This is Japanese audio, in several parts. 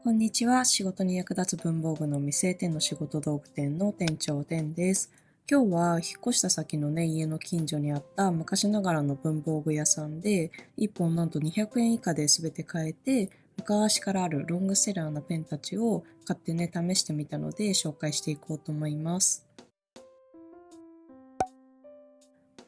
こんにちは。仕事に役立つ文房具の未成店の仕事道具店の店長店です。今日は引っ越した先のね、家の近所にあった昔ながらの文房具屋さんで、1本なんと200円以下で全て買えて、昔からあるロングセラーなペンたちを買ってね、試してみたので紹介していこうと思います。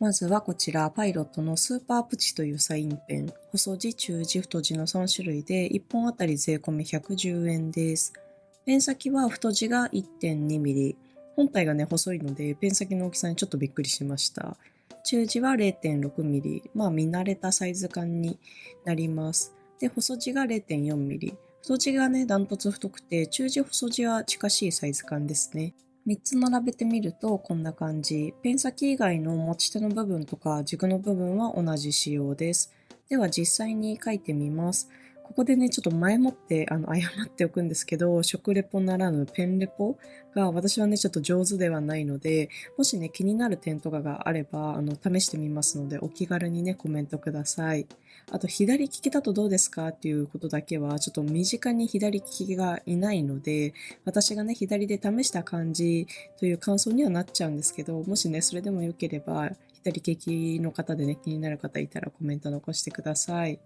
まずはこちら、パイロットのスーパープチというサインペン。細字、中字、太字の3種類で、1本あたり税込み110円です。ペン先は太字が 1.2mm。本体がね、細いので、ペン先の大きさにちょっとびっくりしました。中字は 0.6mm。見慣れたサイズ感になります。で、細字が 0.4mm。太字がね、ダントツ太くて、中字細字は近しいサイズ感ですね。3つ並べてみるとこんな感じ。ペン先以外の持ち手の部分とか軸の部分は同じ仕様です。では実際に書いてみます。ここでね、ちょっと前もって謝っておくんですけど、食レポならぬペンレポが私はね、ちょっと上手ではないので、もしね、気になる点とかがあれば、試してみますので、お気軽にね、コメントください。あと、左利きだとどうですかっていうことだけは、ちょっと身近に左利きがいないので、私がね、左で試した感じという感想にはなっちゃうんですけど、もしね、それでもよければ、左利きの方でね、気になる方いたらコメント残してください。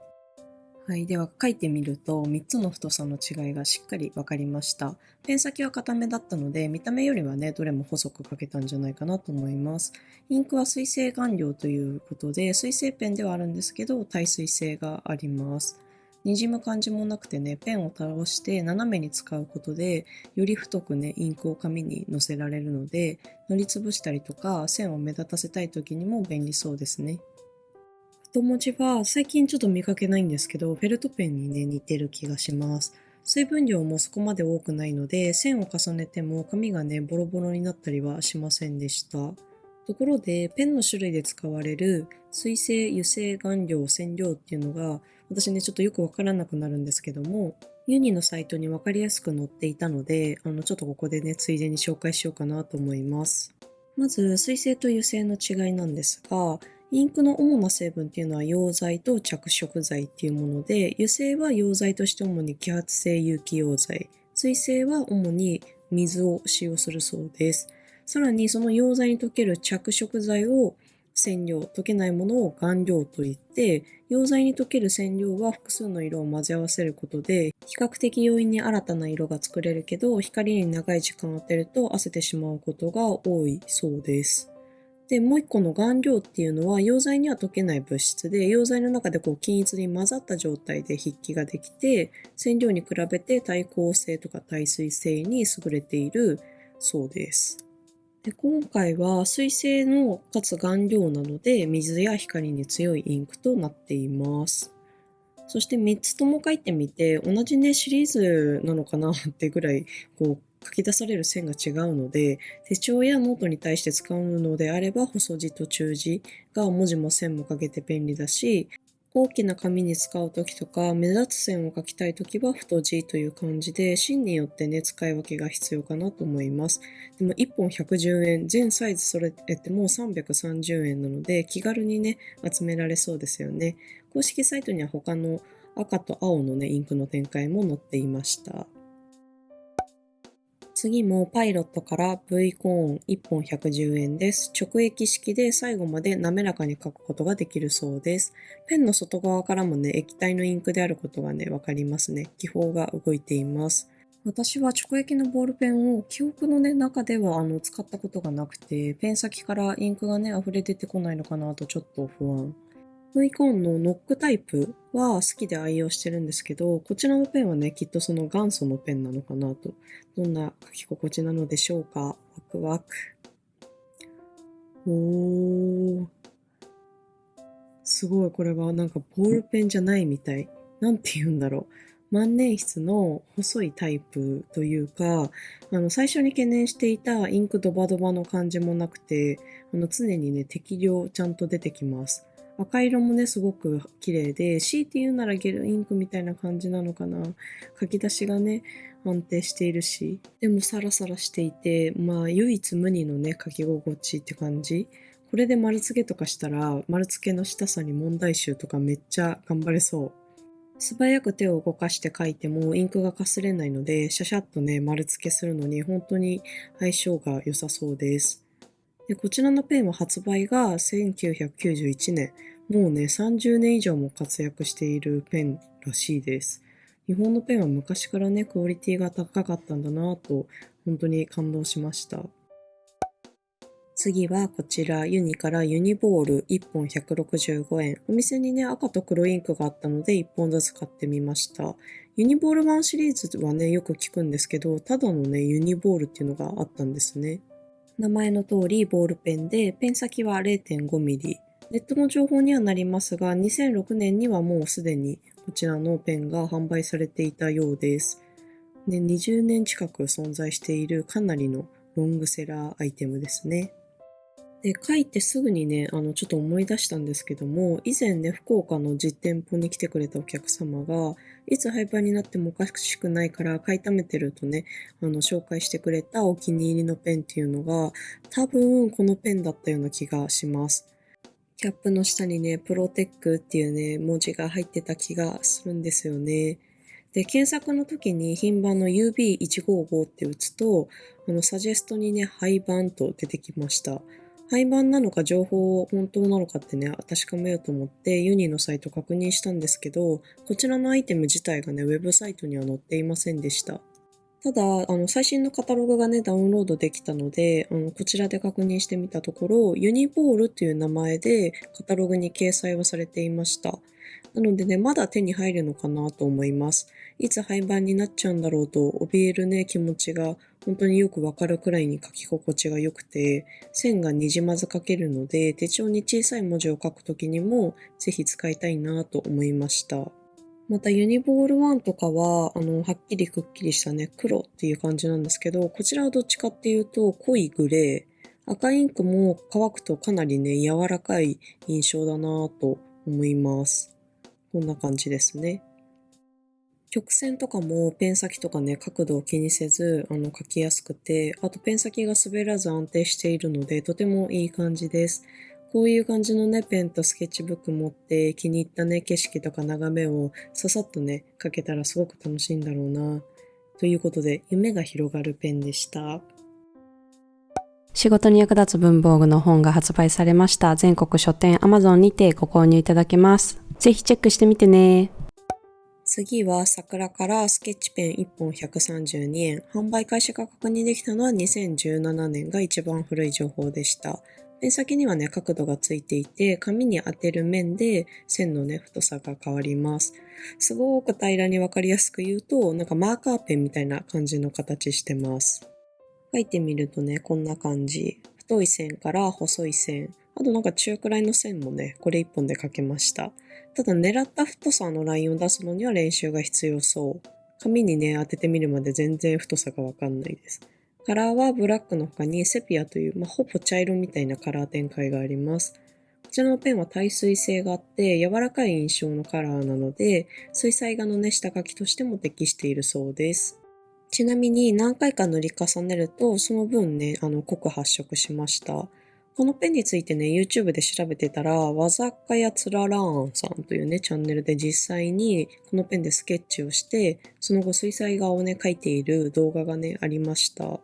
はい。では書いてみると3つの太さの違いがしっかり分かりました。ペン先は固めだったので見た目よりはね、どれも細く書けたんじゃないかなと思います。インクは水性顔料ということで、水性ペンではあるんですけど、耐水性があります。滲む感じもなくてね、ペンを倒して斜めに使うことで、より太くね、インクを紙にのせられるので、塗りつぶしたりとか、線を目立たせたい時にも便利そうですね。太文字は最近ちょっと見かけないんですけど、フェルトペンにね、似てる気がします。水分量もそこまで多くないので、線を重ねても紙がね、ボロボロになったりはしませんでした。ところで、ペンの種類で使われる水性、油性顔料、染料っていうのが、私ね、ちょっとよくわからなくなるんですけども、ユニのサイトにわかりやすく載っていたので、ちょっとここでね、ついでに紹介しようかなと思います。まず、水性と油性の違いなんですが、インクの主な成分っていうのは溶剤と着色剤っていうもので、油性は溶剤として主に揮発性有機溶剤、水性は主に水を使用するそうです。さらにその溶剤に溶ける着色剤を染料、溶けないものを顔料といって、溶剤に溶ける染料は複数の色を混ぜ合わせることで、比較的容易に新たな色が作れるけど、光に長い時間を当てると褪せてしまうことが多いそうです。で、もう一個の顔料っていうのは、溶剤には溶けない物質で、溶剤の中で均一に混ざった状態で筆記ができて、染料に比べて耐光性とか耐水性に優れているそうです。で、今回は水性のかつ顔料なので、水や光に強いインクとなっています。そして3つとも書いてみて、同じね、シリーズなのかなってぐらい、書き出される線が違うので、手帳やノートに対して使うのであれば、細字と中字が文字も線も書けて便利だし、大きな紙に使うときとか、目立つ線を書きたいときは太字という感じで、芯によってね、使い分けが必要かなと思います。でも1本110円、全サイズそれても330円なので、気軽にね、集められそうですよね。公式サイトには他の赤と青のね、インクの展開も載っていました。次もパイロットから V コーン1本110円です。直液式で最後まで滑らかに書くことができるそうです。ペンの外側からもね、液体のインクであることがね、わかりますね。気泡が動いています。私は直液のボールペンを記憶のね、中では使ったことがなくて、ペン先からインクがね、溢れ出てこないのかなとちょっと不安。V コーンのノックタイプは好きで愛用してるんですけど、こちらのペンはね、きっとその元祖のペンなのかなと。どんな書き心地なのでしょうか。ワクワク。おー。すごい、これはなんかボールペンじゃないみたい。なんて言うんだろう。万年筆の細いタイプというか、最初に懸念していたインクドバドバの感じもなくて、常にね、適量ちゃんと出てきます。赤色もね、すごく綺麗で、強いて言うならゲルインクみたいな感じなのかな。書き出しがね、安定しているし、でもサラサラしていて、唯一無二のね、書き心地って感じ。これで丸付けとかしたら、丸付けの下さに問題集とかめっちゃ頑張れそう。素早く手を動かして書いてもインクがかすれないので、シャシャッとね、丸付けするのに本当に相性が良さそうです。で、こちらのペンは発売が1991年。もうね、30年以上も活躍しているペンらしいです。日本のペンは昔からね、クオリティが高かったんだなぁと、本当に感動しました。次はこちら、ユニからユニボール1本165円。お店にね、赤と黒インクがあったので1本ずつ買ってみました。ユニボール1シリーズはね、よく聞くんですけど、ただのね、ユニボールっていうのがあったんですね。名前の通りボールペンで、ペン先は 0.5 ミリ。ネットの情報にはなりますが、2006年にはもうすでにこちらのペンが販売されていたようです。で、20年近く存在しているかなりのロングセラーアイテムですね。で、書いてすぐにね、ちょっと思い出したんですけども、以前ね、福岡の実店舗に来てくれたお客様が、いつ廃盤になってもおかしくないから買い溜めてるとね、紹介してくれたお気に入りのペンっていうのが、多分このペンだったような気がします。キャップの下にね、プロテックっていうね、文字が入ってた気がするんですよね。で、検索の時に品番の UB155 って打つと、サジェストにね、廃盤と出てきました。廃盤なのか情報本当なのかってね、確かめようと思ってユニのサイト確認したんですけど、こちらのアイテム自体がね、ウェブサイトには載っていませんでした。ただ、最新のカタログがね、ダウンロードできたので、こちらで確認してみたところ、ユニボールという名前でカタログに掲載はされていました。なのでね、まだ手に入るのかなと思います。いつ廃盤になっちゃうんだろうと怯えるね、気持ちが本当によくわかるくらいに書き心地が良くて、線がにじまず書けるので、手帳に小さい文字を書くときにもぜひ使いたいなと思いました。またユニボール1とかは、はっきりくっきりしたね、黒っていう感じなんですけど、こちらはどっちかっていうと濃いグレー。赤インクも乾くとかなりね、柔らかい印象だなぁと思います。こんな感じですね。曲線とかもペン先とかね、角度を気にせず、書きやすくて、あとペン先が滑らず安定しているので、とてもいい感じです。こういう感じのね、ペンとスケッチブック持って気に入ったね、景色とか眺めをささっとね、書けたらすごく楽しいんだろうな。ということで、夢が広がるペンでした。仕事に役立つ文房具の本が発売されました。全国書店 Amazon にてご購入いただけます。ぜひチェックしてみてね。次は桜からスケッチペン1本132円。販売開始が確認できたのは2017年が一番古い情報でした。ペン先にはね、角度がついていて、紙に当てる面で線のね、太さが変わります。すごく平らにわかりやすく言うと、なんかマーカーペンみたいな感じの形してます。書いてみるとね、こんな感じ。太い線から細い線。あとなんか中くらいの線もね、これ一本で書けました。ただ狙った太さのラインを出すのには練習が必要そう。紙にね、当ててみるまで全然太さがわかんないです。カラーはブラックの他にセピアという、ほぼ茶色みたいなカラー展開があります。こちらのペンは耐水性があって柔らかい印象のカラーなので、水彩画のね、下書きとしても適しているそうです。ちなみに何回か塗り重ねると、その分ね、濃く発色しました。このペンについてね、YouTube で調べてたら、わざっかやつららーんさんというね、チャンネルで実際にこのペンでスケッチをして、その後水彩画をね、描いている動画がね、ありました。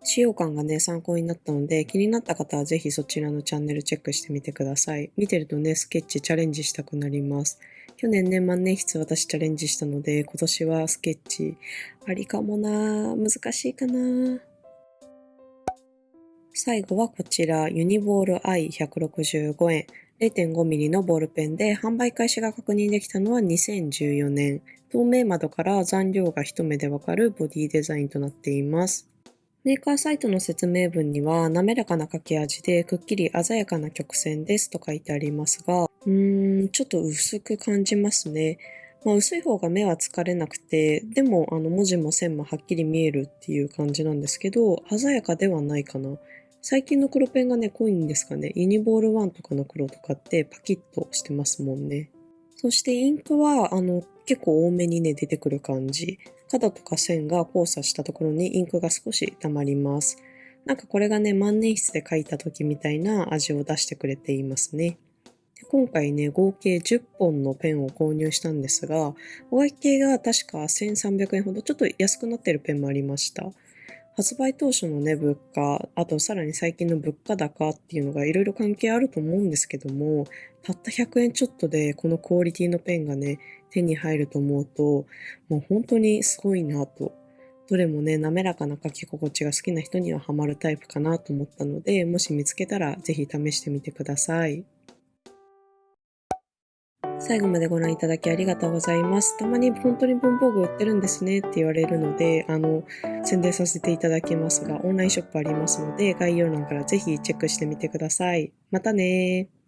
使用感がね、参考になったので、気になった方はぜひそちらのチャンネルチェックしてみてください。見てるとね、スケッチチャレンジしたくなります。去年ね、万年筆私チャレンジしたので、今年はスケッチありかもな、難しいかな。最後はこちら、ユニボール I165 円。0.5ミリのボールペンで販売開始が確認できたのは2014年。透明窓から残量が一目でわかるボディデザインとなっています。メーカーサイトの説明文には、滑らかな書き味でくっきり鮮やかな曲線ですと書いてありますが、ちょっと薄く感じますね。薄い方が目は疲れなくて、でも文字も線もはっきり見えるっていう感じなんですけど、鮮やかではないかな。最近の黒ペンがね、濃いんですかね。ユニボール1とかの黒とかってパキッとしてますもんね。そしてインクは、結構多めにね、出てくる感じ。角とか線が交差したところにインクが少し溜まります。なんかこれがね、万年筆で描いた時みたいな味を出してくれていますね。今回ね、合計10本のペンを購入したんですが、お会計が確か1300円ほどちょっと安くなってるペンもありました。発売当初のね、物価、あとさらに最近の物価高っていうのがいろいろ関係あると思うんですけども、たった100円ちょっとでこのクオリティのペンがね、手に入ると思うと、もう本当にすごいなと。どれもね、滑らかな書き心地が好きな人にはハマるタイプかなと思ったので、もし見つけたらぜひ試してみてください。最後までご覧いただきありがとうございます。たまに本当に文房具売ってるんですねって言われるので、宣伝させていただきますが、オンラインショップありますので、概要欄からぜひチェックしてみてください。またねー。